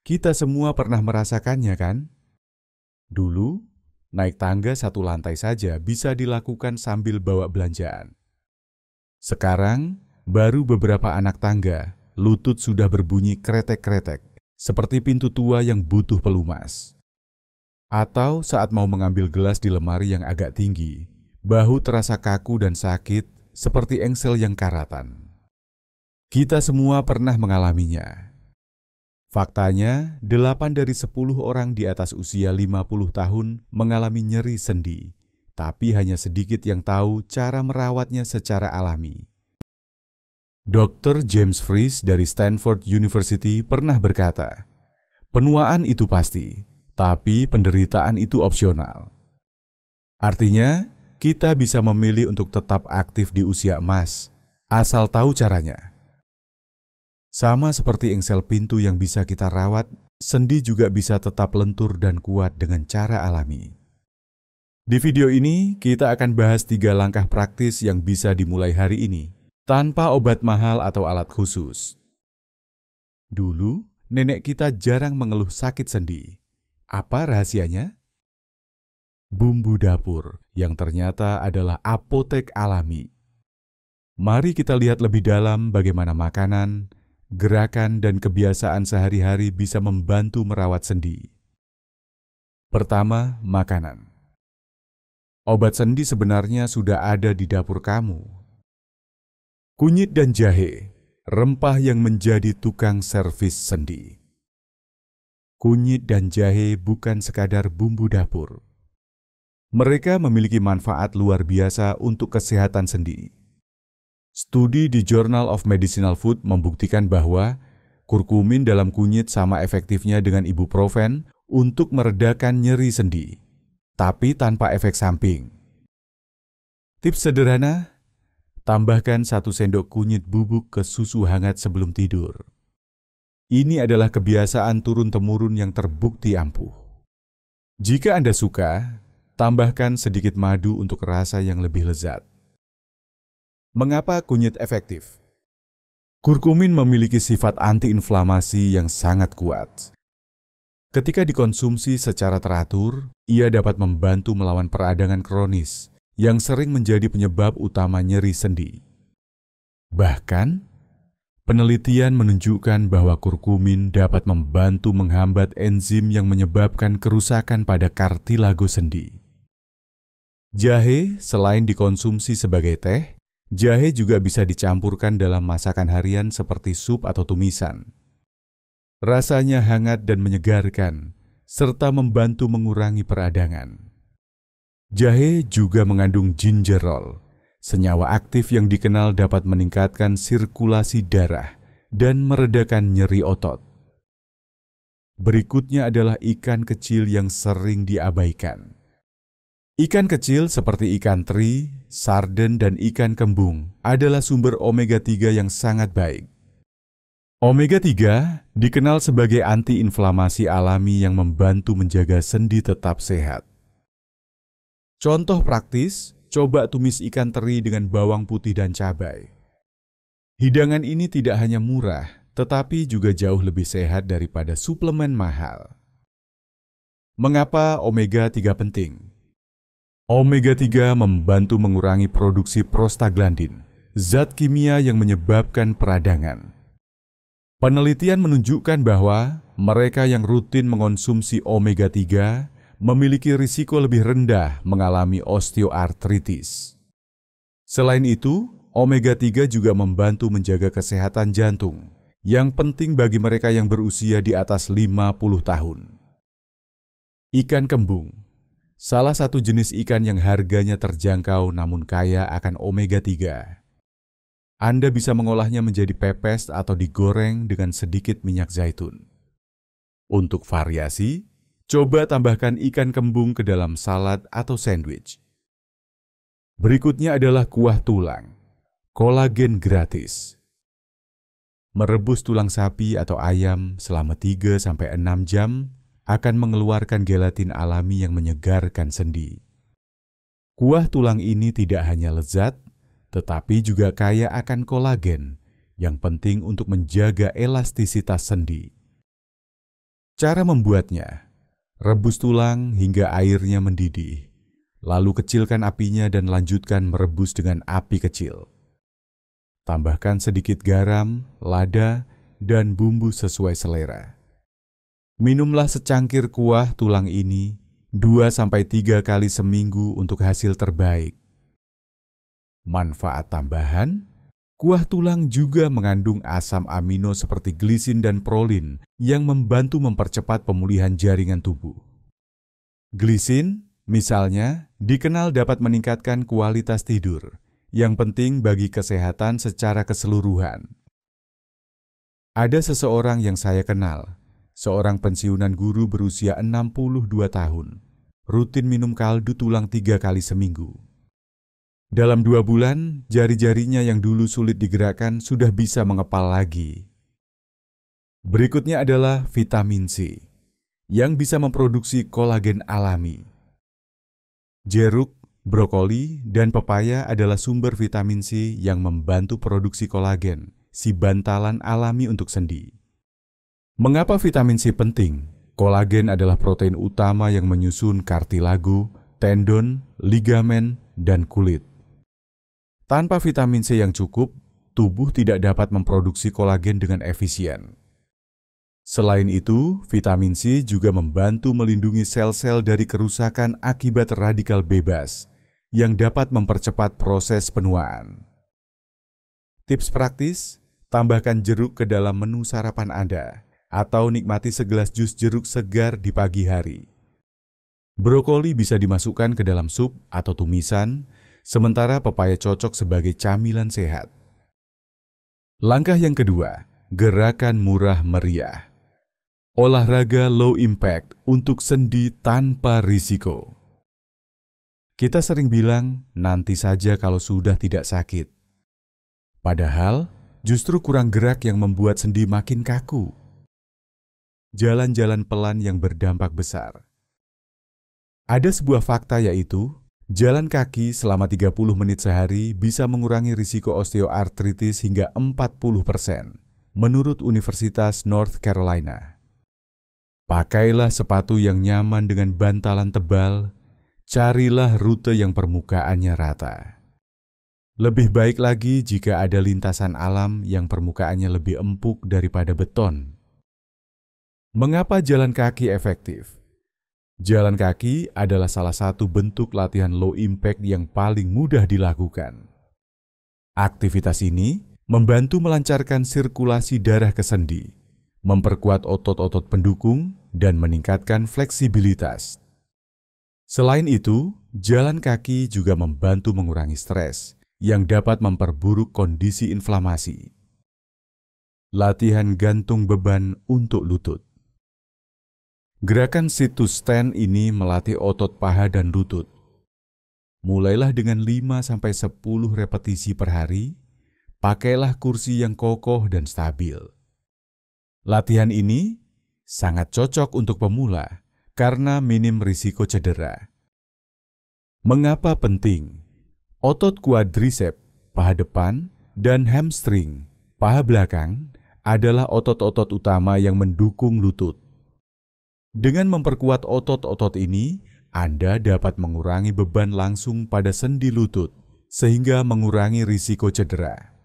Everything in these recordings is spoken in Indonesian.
Kita semua pernah merasakannya kan? Dulu, naik tangga satu lantai saja bisa dilakukan sambil bawa belanjaan. Sekarang, baru beberapa anak tangga, lutut sudah berbunyi kretek-kretek, seperti pintu tua yang butuh pelumas. Atau saat mau mengambil gelas di lemari yang agak tinggi, bahu terasa kaku dan sakit seperti engsel yang karatan. Kita semua pernah mengalaminya. Faktanya, 8 dari 10 orang di atas usia 50 tahun mengalami nyeri sendi, tapi hanya sedikit yang tahu cara merawatnya secara alami. Dr. James Fries dari Stanford University pernah berkata, "Penuaan itu pasti, tapi penderitaan itu opsional." Artinya, kita bisa memilih untuk tetap aktif di usia emas, asal tahu caranya. Sama seperti engsel pintu yang bisa kita rawat, sendi juga bisa tetap lentur dan kuat dengan cara alami. Di video ini, kita akan bahas 3 langkah praktis yang bisa dimulai hari ini, tanpa obat mahal atau alat khusus. Dulu, nenek kita jarang mengeluh sakit sendi. Apa rahasianya? Bumbu dapur, yang ternyata adalah apotek alami. Mari kita lihat lebih dalam bagaimana makanan, gerakan, dan kebiasaan sehari-hari bisa membantu merawat sendi. Pertama, makanan. Obat sendi sebenarnya sudah ada di dapur kamu. Kunyit dan jahe, rempah yang menjadi tukang servis sendi. Kunyit dan jahe bukan sekadar bumbu dapur. Mereka memiliki manfaat luar biasa untuk kesehatan sendi. Studi di Journal of Medicinal Food membuktikan bahwa kurkumin dalam kunyit sama efektifnya dengan ibuprofen untuk meredakan nyeri sendi, tapi tanpa efek samping. Tips sederhana, tambahkan 1 sendok kunyit bubuk ke susu hangat sebelum tidur. Ini adalah kebiasaan turun-temurun yang terbukti ampuh. Jika Anda suka, tambahkan sedikit madu untuk rasa yang lebih lezat. Mengapa kunyit efektif? Kurkumin memiliki sifat antiinflamasi yang sangat kuat. Ketika dikonsumsi secara teratur, ia dapat membantu melawan peradangan kronis yang sering menjadi penyebab utama nyeri sendi. Bahkan, penelitian menunjukkan bahwa kurkumin dapat membantu menghambat enzim yang menyebabkan kerusakan pada kartilago sendi. Jahe selain dikonsumsi sebagai teh, jahe juga bisa dicampurkan dalam masakan harian seperti sup atau tumisan. Rasanya hangat dan menyegarkan, serta membantu mengurangi peradangan. Jahe juga mengandung gingerol, senyawa aktif yang dikenal dapat meningkatkan sirkulasi darah dan meredakan nyeri otot. Berikutnya adalah ikan kecil yang sering diabaikan. Ikan kecil seperti ikan teri, sarden, dan ikan kembung adalah sumber omega-3 yang sangat baik. Omega-3 dikenal sebagai antiinflamasi alami yang membantu menjaga sendi tetap sehat. Contoh praktis, coba tumis ikan teri dengan bawang putih dan cabai. Hidangan ini tidak hanya murah, tetapi juga jauh lebih sehat daripada suplemen mahal. Mengapa omega-3 penting? Omega-3 membantu mengurangi produksi prostaglandin, zat kimia yang menyebabkan peradangan. Penelitian menunjukkan bahwa mereka yang rutin mengonsumsi omega-3 memiliki risiko lebih rendah mengalami osteoartritis. Selain itu, omega-3 juga membantu menjaga kesehatan jantung, yang penting bagi mereka yang berusia di atas 50 tahun. Ikan kembung, salah satu jenis ikan yang harganya terjangkau namun kaya akan omega-3. Anda bisa mengolahnya menjadi pepes atau digoreng dengan sedikit minyak zaitun. Untuk variasi, coba tambahkan ikan kembung ke dalam salad atau sandwich. Berikutnya adalah kuah tulang, kolagen gratis. Merebus tulang sapi atau ayam selama 3-6 jam akan mengeluarkan gelatin alami yang menyegarkan sendi. Kuah tulang ini tidak hanya lezat, tetapi juga kaya akan kolagen yang penting untuk menjaga elastisitas sendi. Cara membuatnya: rebus tulang hingga airnya mendidih, lalu kecilkan apinya dan lanjutkan merebus dengan api kecil. Tambahkan sedikit garam, lada, dan bumbu sesuai selera. Minumlah secangkir kuah tulang ini 2-3 kali seminggu untuk hasil terbaik. Manfaat tambahan: kuah tulang juga mengandung asam amino seperti glisin dan prolin yang membantu mempercepat pemulihan jaringan tubuh. Glisin, misalnya, dikenal dapat meningkatkan kualitas tidur, yang penting bagi kesehatan secara keseluruhan. Ada seseorang yang saya kenal, seorang pensiunan guru berusia 62 tahun, rutin minum kaldu tulang 3 kali seminggu. Dalam 2 bulan, jari-jarinya yang dulu sulit digerakkan sudah bisa mengepal lagi. Berikutnya adalah vitamin C, yang bisa memproduksi kolagen alami. Jeruk, brokoli, dan pepaya adalah sumber vitamin C yang membantu produksi kolagen, si bantalan alami untuk sendi. Mengapa vitamin C penting? Kolagen adalah protein utama yang menyusun kartilago, tendon, ligamen, dan kulit. Tanpa vitamin C yang cukup, tubuh tidak dapat memproduksi kolagen dengan efisien. Selain itu, vitamin C juga membantu melindungi sel-sel dari kerusakan akibat radikal bebas yang dapat mempercepat proses penuaan. Tips praktis: tambahkan jeruk ke dalam menu sarapan Anda atau nikmati segelas jus jeruk segar di pagi hari. Brokoli bisa dimasukkan ke dalam sup atau tumisan, sementara pepaya cocok sebagai camilan sehat. Langkah yang kedua, gerakan murah meriah. Olahraga low impact untuk sendi tanpa risiko. Kita sering bilang, nanti saja kalau sudah tidak sakit. Padahal, justru kurang gerak yang membuat sendi makin kaku. Jalan-jalan pelan yang berdampak besar. Ada sebuah fakta yaitu, jalan kaki selama 30 menit sehari bisa mengurangi risiko osteoartritis hingga 40%, menurut Universitas North Carolina. Pakailah sepatu yang nyaman dengan bantalan tebal, carilah rute yang permukaannya rata. Lebih baik lagi jika ada lintasan alam yang permukaannya lebih empuk daripada beton. Mengapa jalan kaki efektif? Jalan kaki adalah salah satu bentuk latihan low impact yang paling mudah dilakukan. Aktivitas ini membantu melancarkan sirkulasi darah ke sendi, memperkuat otot-otot pendukung, dan meningkatkan fleksibilitas. Selain itu, jalan kaki juga membantu mengurangi stres yang dapat memperburuk kondisi inflamasi. Latihan gantung beban untuk lutut. Gerakan sit to stand ini melatih otot paha dan lutut. Mulailah dengan 5-10 repetisi per hari, pakailah kursi yang kokoh dan stabil. Latihan ini sangat cocok untuk pemula karena minim risiko cedera. Mengapa penting? Otot quadricep, paha depan, dan hamstring, paha belakang, adalah otot-otot utama yang mendukung lutut. Dengan memperkuat otot-otot ini, Anda dapat mengurangi beban langsung pada sendi lutut, sehingga mengurangi risiko cedera.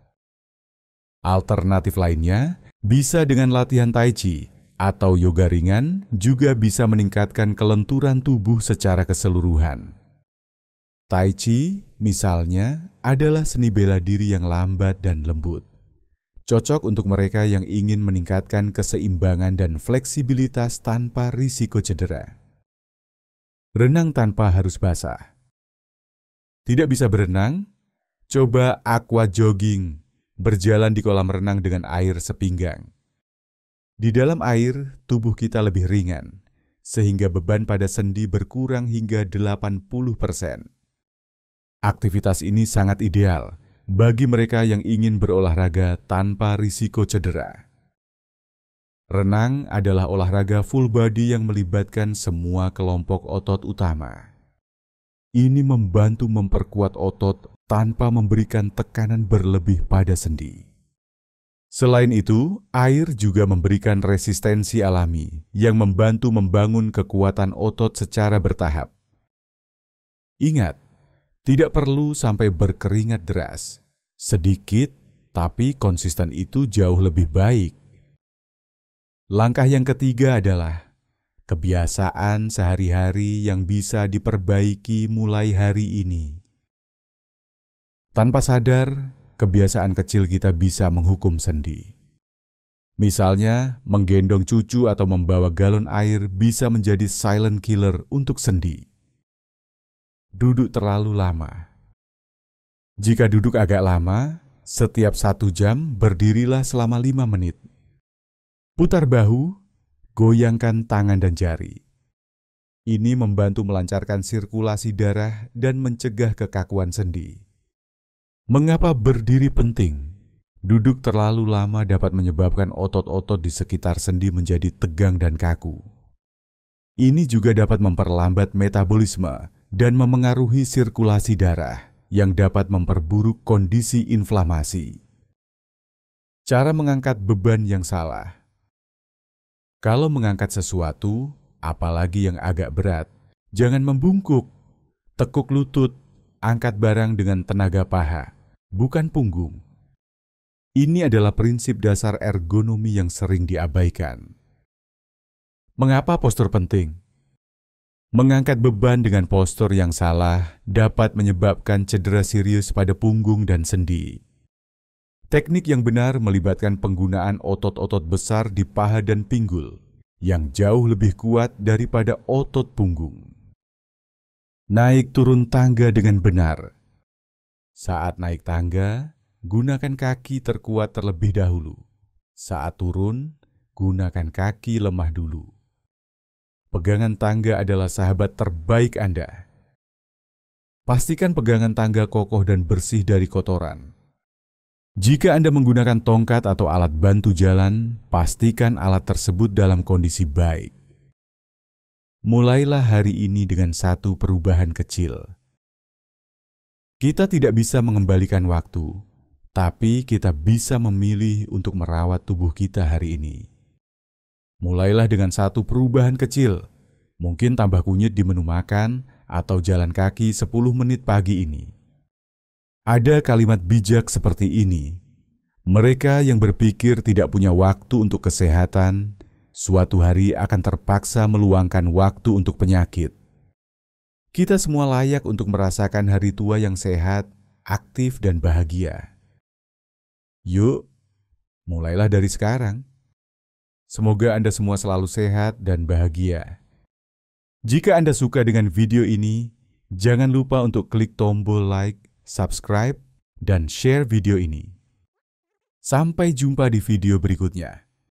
Alternatif lainnya, bisa dengan latihan tai chi atau yoga ringan juga bisa meningkatkan kelenturan tubuh secara keseluruhan. Tai chi, misalnya, adalah seni bela diri yang lambat dan lembut. Cocok untuk mereka yang ingin meningkatkan keseimbangan dan fleksibilitas tanpa risiko cedera. Renang tanpa harus basah. Tidak bisa berenang? Coba aqua jogging, berjalan di kolam renang dengan air sepinggang. Di dalam air, tubuh kita lebih ringan, sehingga beban pada sendi berkurang hingga 80%. Aktivitas ini sangat ideal bagi mereka yang ingin berolahraga tanpa risiko cedera. Renang adalah olahraga full body yang melibatkan semua kelompok otot utama. Ini membantu memperkuat otot tanpa memberikan tekanan berlebih pada sendi. Selain itu, air juga memberikan resistensi alami yang membantu membangun kekuatan otot secara bertahap. Ingat, tidak perlu sampai berkeringat deras. Sedikit, tapi konsisten itu jauh lebih baik. Langkah yang ketiga adalah kebiasaan sehari-hari yang bisa diperbaiki mulai hari ini. Tanpa sadar, kebiasaan kecil kita bisa menghukum sendi. Misalnya, menggendong cucu atau membawa galon air bisa menjadi silent killer untuk sendi. Duduk terlalu lama. Jika duduk agak lama, setiap 1 jam berdirilah selama 5 menit. Putar bahu, goyangkan tangan dan jari. Ini membantu melancarkan sirkulasi darah dan mencegah kekakuan sendi. Mengapa berdiri penting? Duduk terlalu lama dapat menyebabkan otot-otot di sekitar sendi menjadi tegang dan kaku. Ini juga dapat memperlambat metabolisme dan memengaruhi sirkulasi darah yang dapat memperburuk kondisi inflamasi. Cara mengangkat beban yang salah. Kalau mengangkat sesuatu, apalagi yang agak berat, jangan membungkuk, tekuk lutut, angkat barang dengan tenaga paha, bukan punggung. Ini adalah prinsip dasar ergonomi yang sering diabaikan. Mengapa postur penting? Mengangkat beban dengan postur yang salah dapat menyebabkan cedera serius pada punggung dan sendi. Teknik yang benar melibatkan penggunaan otot-otot besar di paha dan pinggul yang jauh lebih kuat daripada otot punggung. Naik turun tangga dengan benar. Saat naik tangga, gunakan kaki terkuat terlebih dahulu. Saat turun, gunakan kaki lemah dulu. Pegangan tangga adalah sahabat terbaik Anda. Pastikan pegangan tangga kokoh dan bersih dari kotoran. Jika Anda menggunakan tongkat atau alat bantu jalan, pastikan alat tersebut dalam kondisi baik. Mulailah hari ini dengan satu perubahan kecil. Kita tidak bisa mengembalikan waktu, tapi kita bisa memilih untuk merawat tubuh kita hari ini. Mulailah dengan satu perubahan kecil, mungkin tambah kunyit di menu makan atau jalan kaki 10 menit pagi ini. Ada kalimat bijak seperti ini, mereka yang berpikir tidak punya waktu untuk kesehatan, suatu hari akan terpaksa meluangkan waktu untuk penyakit. Kita semua layak untuk merasakan hari tua yang sehat, aktif, dan bahagia. Yuk, mulailah dari sekarang. Semoga Anda semua selalu sehat dan bahagia. Jika Anda suka dengan video ini, jangan lupa untuk klik tombol like, subscribe, dan share video ini. Sampai jumpa di video berikutnya.